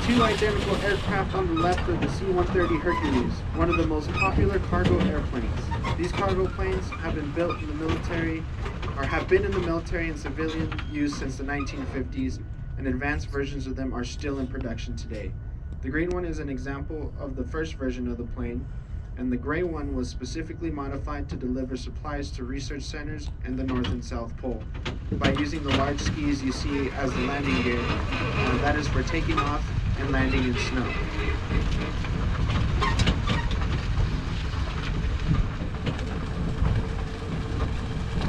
two identical aircraft on the left are the C-130 Hercules, one of the most popular cargo airplanes. These cargo planes have been built in the military, or have been in the military and civilian use since the 1950s, and advanced versions of them are still in production today. The green one is an example of the first version of the plane, and the gray one was specifically modified to deliver supplies to research centers and the North and South Pole by using the large skis you see as the landing gear, that is for taking off and landing in snow.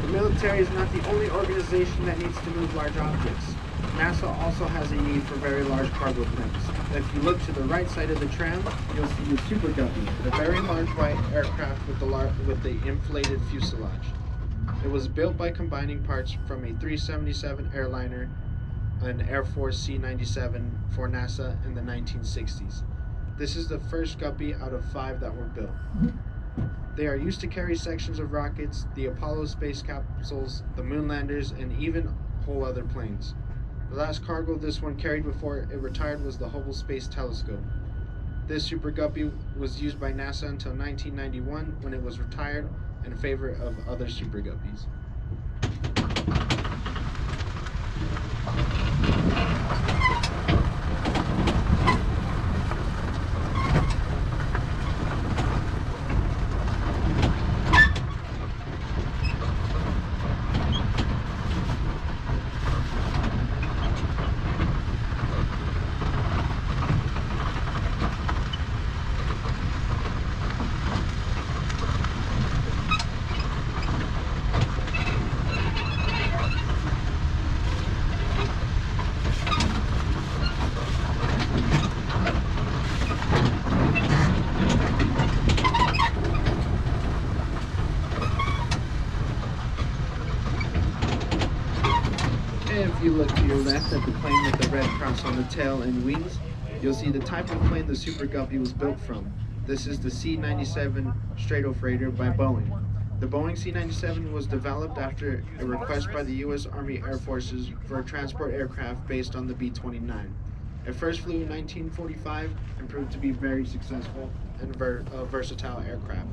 The military is not the only organization that needs to move large objects. NASA also has a need for very large cargo planes. If you look to the right side of the tram, you'll see the Super Guppy, a very large white aircraft with the inflated fuselage. It was built by combining parts from a 377 airliner, an Air Force C-97 for NASA in the 1960s. This is the first Guppy out of 5 that were built. They are used to carry sections of rockets, the Apollo space capsules, the moon landers, and even whole other planes. The last cargo this one carried before it retired was the Hubble Space Telescope. This Super Guppy was used by NASA until 1991 when it was retired in favor of other Super Guppies. If you look to your left at the plane with the red cross on the tail and wings, you'll see the type of plane the Super Guppy was built from. This is the C-97 Stratofortress by Boeing. The Boeing C-97 was developed after a request by the U.S. Army Air Forces for a transport aircraft based on the B-29. It first flew in 1945 and proved to be very successful and versatile aircraft.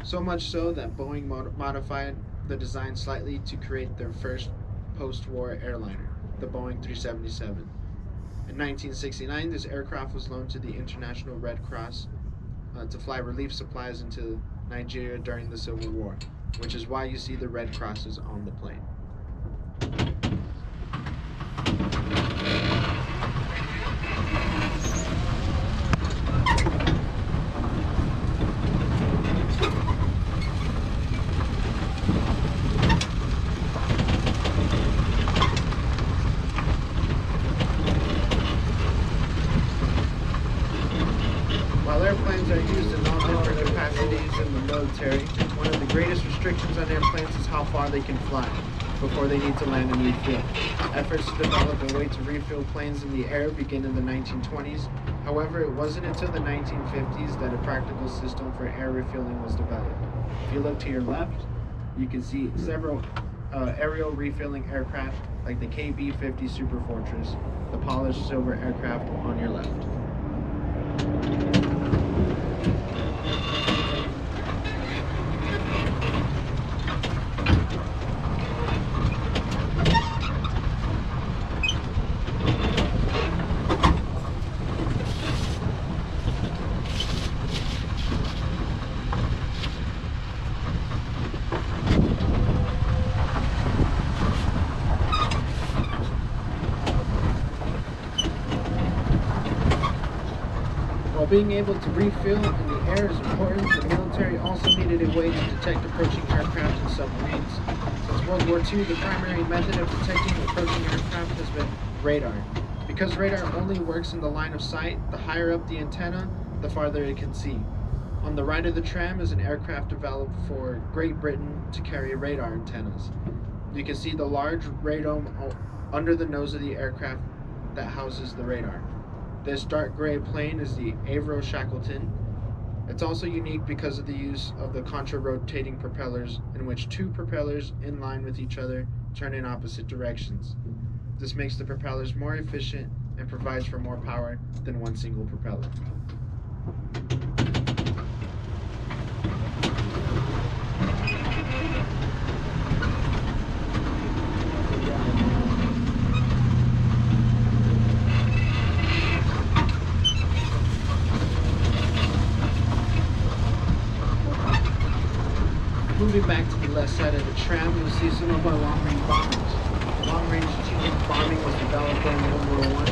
So much so that Boeing modified the design slightly to create their first post-war airliner, the Boeing 377. In 1969, this aircraft was loaned to the International Red Cross to fly relief supplies into Nigeria during the Civil War, which is why you see the red crosses on the plane. While airplanes are used in all different capacities in the military, one of the greatest restrictions on airplanes is how far they can fly before they need to land and refuel. Efforts to develop a way to refuel planes in the air begin in the 1920s. However, it wasn't until the 1950s that a practical system for air refueling was developed. If you look to your left, you can see several aerial refueling aircraft like the KB-50 Stratofortress, the polished silver aircraft on your left. While being able to refuel in the air is important, the military also needed a way to detect approaching aircraft and submarines. Since World War II, the primary method of detecting approaching aircraft has been radar. Because radar only works in the line of sight, the higher up the antenna, the farther it can see. On the right of the tram is an aircraft developed for Great Britain to carry radar antennas. You can see the large radome under the nose of the aircraft that houses the radar. This dark gray plane is the Avro Shackleton. It's also unique because of the use of the contra-rotating propellers, in which two propellers in line with each other turn in opposite directions. This makes the propellers more efficient and provides for more power than one single propeller. Moving back to the left side of the tram, you'll see some of our long-range bombers. Long-range strategic bombing was developed during World War I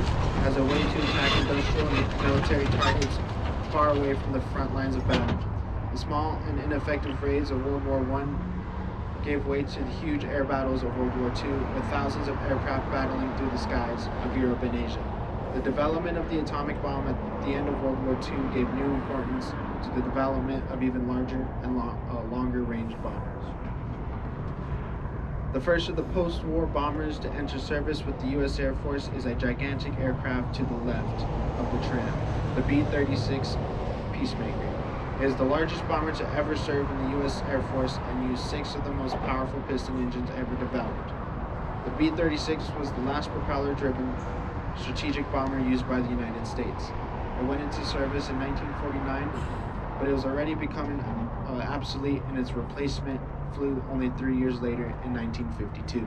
as a way to attack industrial and military targets far away from the front lines of battle. The small and ineffective raids of World War I gave way to the huge air battles of World War II, with thousands of aircraft battling through the skies of Europe and Asia. The development of the atomic bomb at the end of World War II gave new importance to the development of even larger and longer range bombers. The first of the post-war bombers to enter service with the U.S. Air Force is a gigantic aircraft to the left of the tram, the B-36 Peacemaker. It is the largest bomber to ever serve in the U.S. Air Force and used 6 of the most powerful piston engines ever developed. The B-36 was the last propeller-driven strategic bomber used by the United States. It went into service in 1949, but it was already becoming obsolete, and its replacement flew only 3 years later in 1952.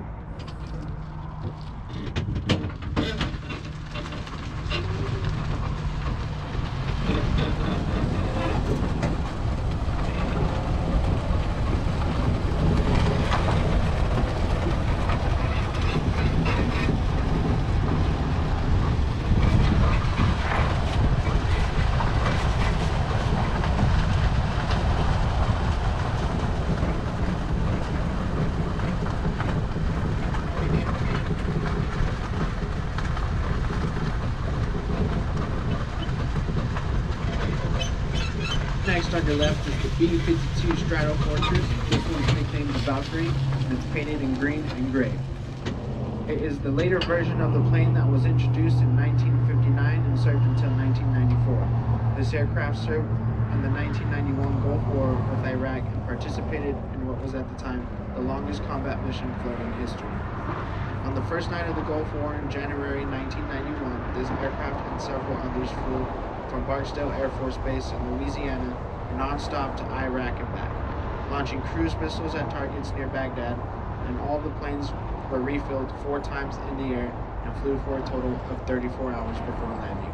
Next on your left is the B-52 Stratofortress. This one's nicknamed the Valkyrie, and it's painted in green and gray. It is the later version of the plane that was introduced in 1959 and served until 1994. This aircraft served in the 1991 Gulf War with Iraq and participated in what was at the time the longest combat mission flown in history. On the first night of the Gulf War in January 1991, this aircraft and several others flew from Barksdale Air Force Base in Louisiana non-stop to Iraq and back, launching cruise missiles at targets near Baghdad, and all the planes were refilled 4 times in the air and flew for a total of 34 hours before landing.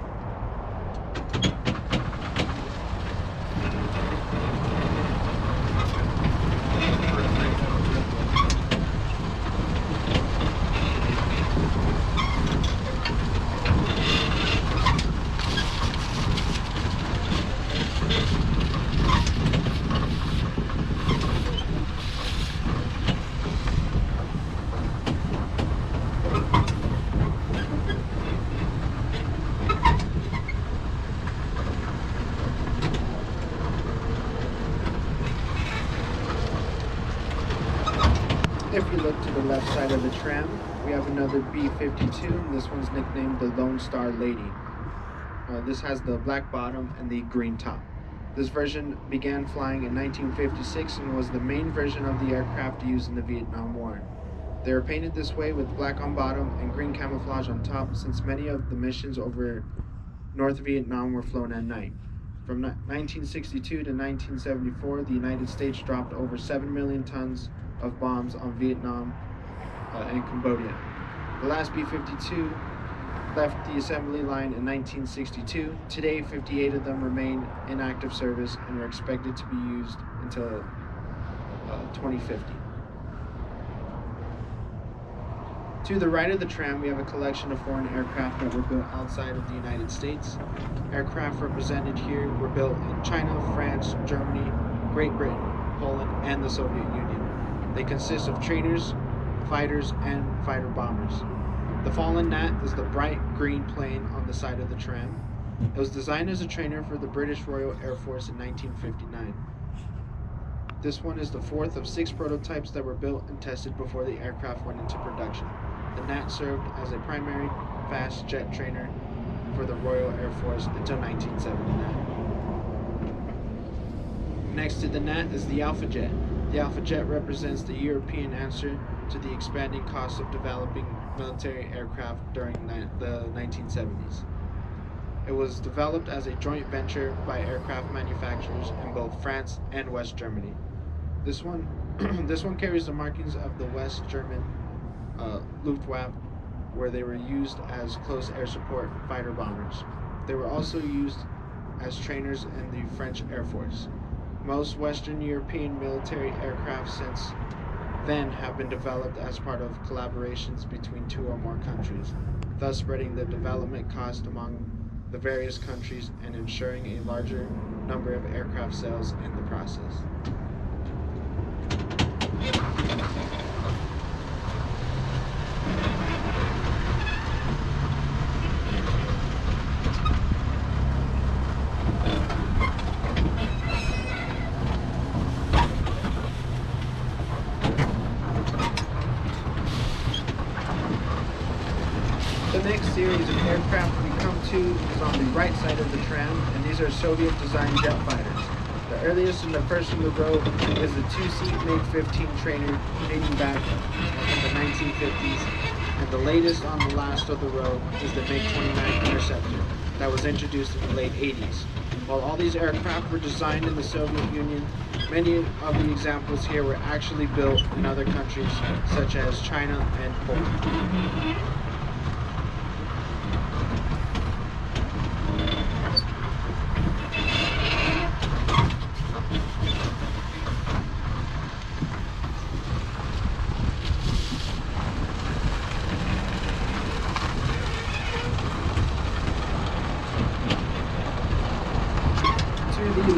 If you look to the left side of the tram, we have another B-52, and this one's nicknamed the Lone Star Lady. This has the black bottom and the green top. This version began flying in 1956 and was the main version of the aircraft used in the Vietnam War. They were painted this way with black on bottom and green camouflage on top, since many of the missions over North Vietnam were flown at night. From 1962 to 1974, the United States dropped over 7 million tons of bombs on Vietnam and Cambodia. The last B-52 left the assembly line in 1962. Today, 58 of them remain in active service and are expected to be used until 2050. To the right of the tram, we have a collection of foreign aircraft that were built outside of the United States. Aircraft represented here were built in China, France, Germany, Great Britain, Poland, and the Soviet Union. They consist of trainers, fighters, and fighter bombers. The fallen gnat is the bright green plane on the side of the tram. It was designed as a trainer for the British Royal Air Force in 1959. This one is the 4th of 6 prototypes that were built and tested before the aircraft went into production. The gnat served as a primary fast jet trainer for the Royal Air Force until 1979. Next to the gnat is the Alpha Jet. The Alpha Jet represents the European answer to the expanding cost of developing military aircraft during the 1970s. It was developed as a joint venture by aircraft manufacturers in both France and West Germany. This one, this one carries the markings of the West German Luftwaffe, where they were used as close air support fighter bombers. They were also used as trainers in the French Air Force. Most Western European military aircraft since then have been developed as part of collaborations between two or more countries, thus spreading the development cost among the various countries and ensuring a larger number of aircraft sales in the process. The next series of aircraft we come to is on the right side of the tram, and these are Soviet-designed jet fighters. The earliest and the first in the row is the two-seat MiG-15 trainer dating back in the 1950s, and the latest on the last of the row is the MiG-29 Interceptor that was introduced in the late 80s. While all these aircraft were designed in the Soviet Union, many of the examples here were actually built in other countries such as China and Poland.